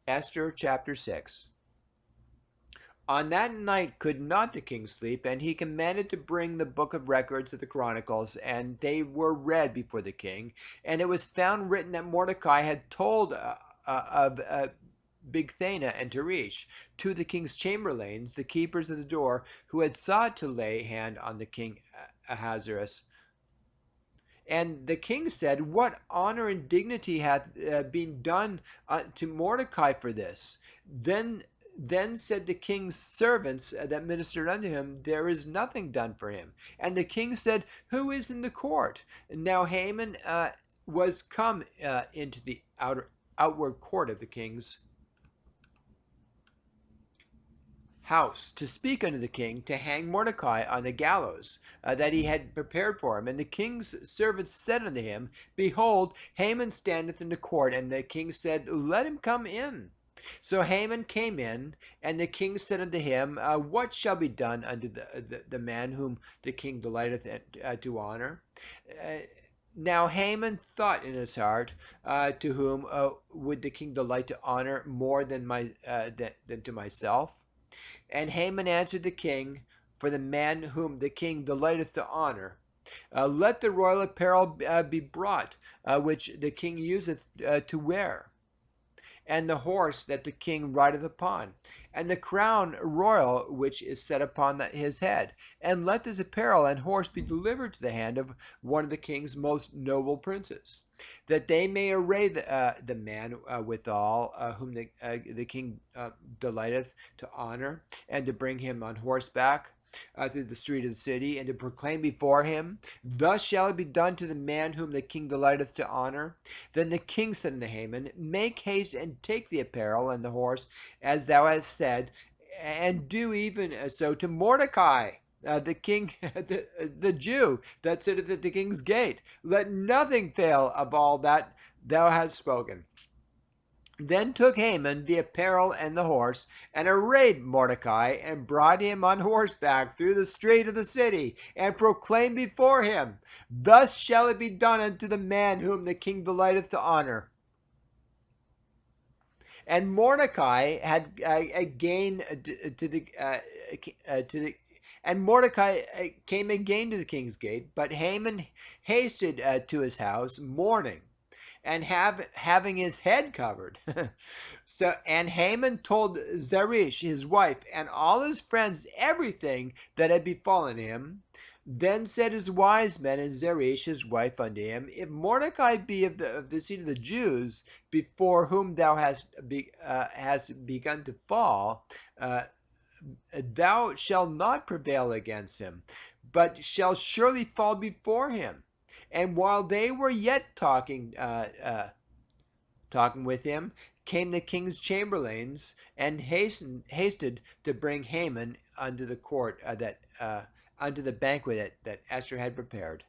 Esther chapter 6. On that night could not the king sleep, and he commanded to bring the book of records of the Chronicles, and they were read before the king. And it was found written that Mordecai had told of Bigthana and Teresh to the king's chamberlains, the keepers of the door, who had sought to lay hand on the king Ahasuerus. And the king said, "What honor and dignity hath been done to Mordecai for this?" Then said the king's servants that ministered unto him, "There is nothing done for him." And the king said, "Who is in the court?" And now Haman was come into the outward court of the king's house to speak unto the king to hang Mordecai on the gallows that he had prepared for him. And the king's servants said unto him, "Behold, Haman standeth in the court." And the king said, "Let him come in." So Haman came in, and the king said unto him, "What shall be done unto the man whom the king delighteth to honor?" Now Haman thought in his heart, to whom would the king delight to honor more than than to myself? And Haman answered the king, "For the man whom the king delighteth to honor, let the royal apparel be brought, which the king useth to wear, and the horse that the king rideth upon, and the crown royal which is set upon his head. And let this apparel and horse be delivered to the hand of one of the king's most noble princes, that they may array the man withal, whom the king delighteth to honor, and to bring him on horseback through the street of the city, and to proclaim before him, Thus shall it be done to the man whom the king delighteth to honor." Then the king said unto Haman, "Make haste and take the apparel and the horse, as thou hast said, and do even so to Mordecai, the king, the Jew that sitteth at the king's gate. Let nothing fail of all that thou hast spoken." Then took Haman the apparel and the horse, and arrayed Mordecai, and brought him on horseback through the street of the city, and proclaimed before him, "Thus shall it be done unto the man whom the king delighteth to honor." And Mordecai had again to the and Mordecai came again to the king's gate, but Haman hasted to his house mourning, and having his head covered. And Haman told Zeresh his wife and all his friends everything that had befallen him. Then said his wise men and Zeresh his wife unto him, "If Mordecai be of the seed of the Jews, before whom thou hast begun to fall, thou shalt not prevail against him, but shall surely fall before him." And while they were yet talking with him, came the king's chamberlains, and hasted to bring Haman unto the court unto the banquet that Esther had prepared.